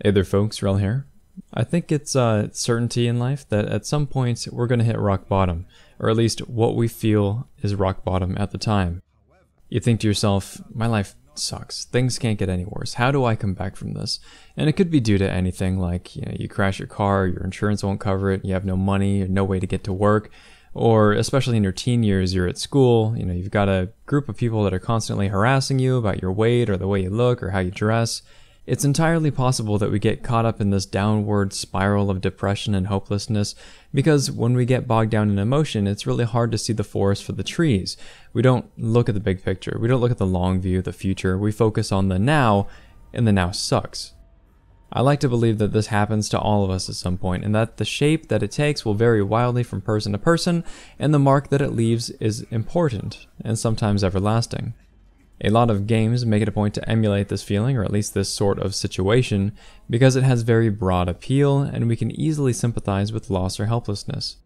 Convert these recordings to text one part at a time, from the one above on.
Hey there folks, Wrel here. I think it's certainty in life that at some point we're going to hit rock bottom, or at least what we feel is rock bottom at the time. You think to yourself, my life sucks, things can't get any worse, how do I come back from this? And it could be due to anything like, you crash your car, your insurance won't cover it, you have no money, no way to get to work, or especially in your teen years, you're at school, you've got a group of people that are constantly harassing you about your weight or the way you look or how you dress. It's entirely possible that we get caught up in this downward spiral of depression and hopelessness because when we get bogged down in emotion, it's really hard to see the forest for the trees. We don't look at the big picture. We don't look at the long view, the future. We focus on the now, and the now sucks. I like to believe that this happens to all of us at some point, and that the shape that it takes will vary wildly from person to person, and the mark that it leaves is important, and sometimes everlasting. A lot of games make it a point to emulate this feeling, or at least this sort of situation, because it has very broad appeal, and we can easily sympathize with loss or helplessness.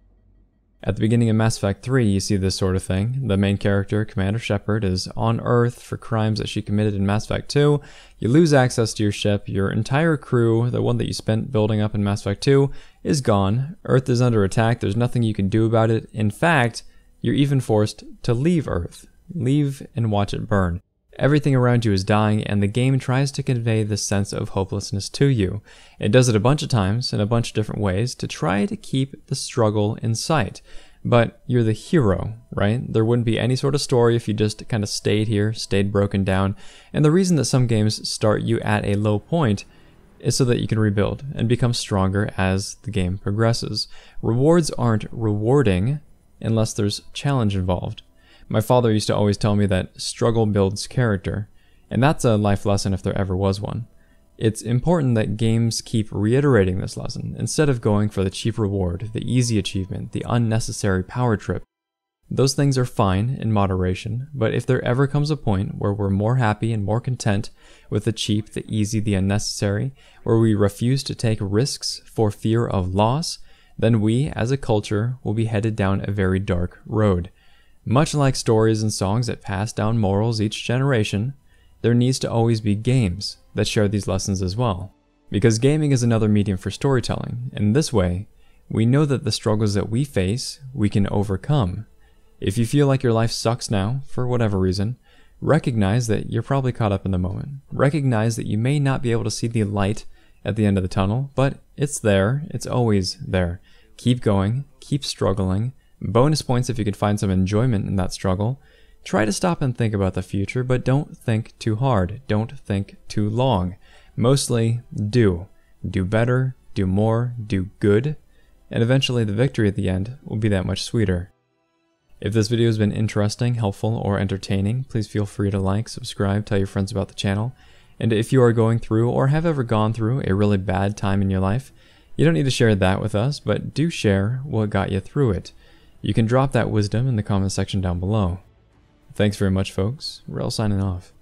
At the beginning of Mass Effect 3, you see this sort of thing. The main character, Commander Shepard, is on Earth for crimes that she committed in Mass Effect 2. You lose access to your ship, your entire crew, the one that you spent building up in Mass Effect 2, is gone. Earth is under attack, there's nothing you can do about it. In fact, you're even forced to leave Earth. Leave and watch it burn. Everything around you is dying, and the game tries to convey this sense of hopelessness to you. It does it a bunch of times, in a bunch of different ways, to try to keep the struggle in sight. But you're the hero, right? There wouldn't be any sort of story if you just kind of stayed here, stayed broken down. And the reason that some games start you at a low point is so that you can rebuild and become stronger as the game progresses. Rewards aren't rewarding unless there's challenge involved. My father used to always tell me that struggle builds character, and that's a life lesson if there ever was one. It's important that games keep reiterating this lesson, instead of going for the cheap reward, the easy achievement, the unnecessary power trip. Those things are fine in moderation, but if there ever comes a point where we're more happy and more content with the cheap, the easy, the unnecessary, where we refuse to take risks for fear of loss, then we, as a culture, will be headed down a very dark road. Much like stories and songs that pass down morals each generation, there needs to always be games that share these lessons as well. Because gaming is another medium for storytelling, and this way, we know that the struggles that we face, we can overcome. If you feel like your life sucks now, for whatever reason, recognize that you're probably caught up in the moment. Recognize that you may not be able to see the light at the end of the tunnel, but it's there, it's always there. Keep going, keep struggling. Bonus points if you can find some enjoyment in that struggle. Try to stop and think about the future, but don't think too hard. Don't think too long. Mostly, do. Do better, do more, do good, and eventually the victory at the end will be that much sweeter. If this video has been interesting, helpful, or entertaining, please feel free to like, subscribe, tell your friends about the channel. And if you are going through or have ever gone through a really bad time in your life, you don't need to share that with us, but do share what got you through it. You can drop that wisdom in the comment section down below. Thanks very much, folks. Wrel signing off.